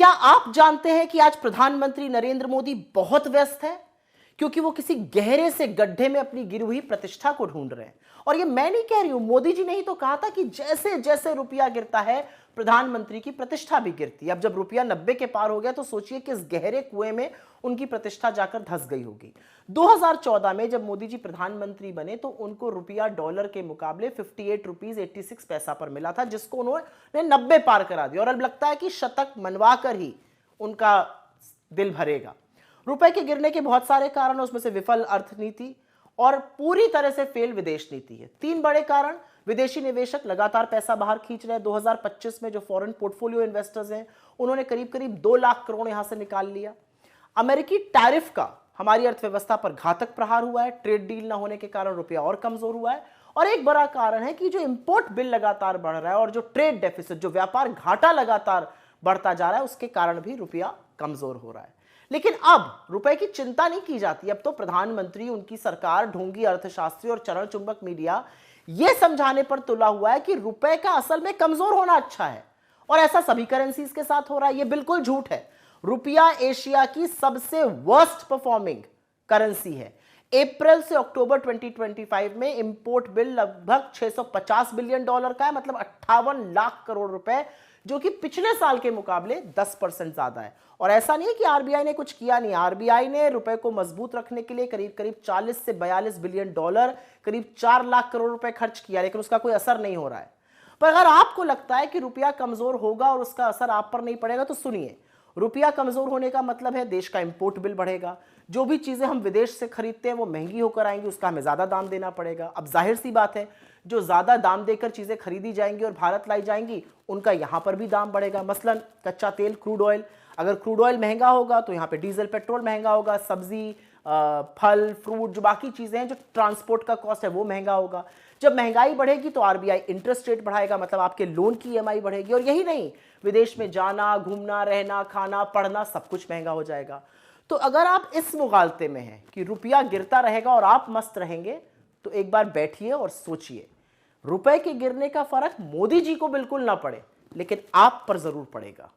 क्या आप जानते हैं कि आज प्रधानमंत्री नरेंद्र मोदी बहुत व्यस्त है, क्योंकि वो किसी गहरे से गड्ढे में अपनी गिरी हुई प्रतिष्ठा को ढूंढ रहे हैं। और ये मैं नहीं कह रही हूं, मोदी जी ने ही तो कहा था कि जैसे जैसे रुपया गिरता है प्रधानमंत्री की प्रतिष्ठा भी गिरती है। अब जब रुपया 90 के पार हो गया तो सोचिए कि इस गहरे कुएं में उनकी प्रतिष्ठा जाकर धंस गई होगी। 2014 में जब मोदी जी प्रधानमंत्री बने तो उनको रुपया डॉलर के मुकाबले 58 रुपीज 86 पैसा पर मिला था, जिसको उन्होंने 90 पार करा दिया। और अब लगता है कि शतक मनवा कर ही उनका दिल भरेगा। रुपए के गिरने के बहुत सारे कारण, उसमें से विफल अर्थनीति और पूरी तरह से फेल विदेश नीति है। 3 बड़े कारण। विदेशी निवेशक लगातार पैसा बाहर खींच रहे हैं। 2025 में जो फॉरेन पोर्टफोलियो इन्वेस्टर्स हैं उन्होंने करीब करीब 2 लाख करोड़ यहां से निकाल लिया। अमेरिकी टैरिफ का हमारी अर्थव्यवस्था पर घातक प्रहार हुआ है। ट्रेड डील ना होने के कारण रुपया और कमजोर हुआ है। और एक बड़ा कारण है कि जो इंपोर्ट बिल लगातार बढ़ रहा है और जो ट्रेड डेफिसिट, जो व्यापार घाटा लगातार बढ़ता जा रहा है, उसके कारण भी रुपया कमजोर हो रहा है। लेकिन अब रुपए की चिंता नहीं की जाती। अब तो प्रधानमंत्री, उनकी सरकार, ढोंगी अर्थशास्त्री और चरण चुंबक मीडिया यह समझाने पर तुला हुआ है कि रुपए का असल में कमजोर होना अच्छा है। और ऐसा सभी करेंसीज के साथ हो रहा है। यह बिल्कुल झूठ है। रुपया एशिया की सबसे वर्स्ट परफॉर्मिंग करेंसी है। अप्रैल से अक्टूबर 2025 में इंपोर्ट बिल लगभग 650 बिलियन डॉलर का है, मतलब 58 लाख करोड़ रुपए, जो कि पिछले साल के मुकाबले 10% ज्यादा है। और ऐसा नहीं है कि आरबीआई ने कुछ किया नहीं। आरबीआई ने रुपए को मजबूत रखने के लिए करीब करीब 40 से 42 बिलियन डॉलर, करीब 4 लाख करोड़ रुपए खर्च किया, लेकिन उसका कोई असर नहीं हो रहा है। पर अगर आपको लगता है कि रुपया कमजोर होगा और उसका असर आप पर नहीं पड़ेगा, तो सुनिए, रुपया कमजोर होने का मतलब है देश का इंपोर्ट बिल बढ़ेगा। जो भी चीजें हम विदेश से खरीदते हैं वो महंगी होकर आएंगी, उसका हमें ज्यादा दाम देना पड़ेगा। अब जाहिर सी बात है, जो ज्यादा दाम देकर चीजें खरीदी जाएंगी और भारत लाई जाएंगी, उनका यहां पर भी दाम बढ़ेगा। मसलन कच्चा तेल, क्रूड ऑयल, अगर क्रूड ऑयल महंगा होगा तो यहाँ पे डीजल, पेट्रोल महंगा होगा। सब्जी, फल, फ्रूट, जो बाकी चीजें हैं, जो ट्रांसपोर्ट का कॉस्ट है, वो महंगा होगा। जब महंगाई बढ़ेगी तो आरबीआई इंटरेस्ट रेट बढ़ाएगा, मतलब आपके लोन की ईएमआई बढ़ेगी। और यही नहीं, विदेश में जाना, घूमना, रहना, खाना, पढ़ना, सब कुछ महंगा हो जाएगा। तो अगर आप इस मुगालते में हैं कि रुपया गिरता रहेगा और आप मस्त रहेंगे, तो एक बार बैठिए और सोचिए। रुपए के गिरने का फर्क मोदी जी को बिल्कुल ना पड़े, लेकिन आप पर जरूर पड़ेगा।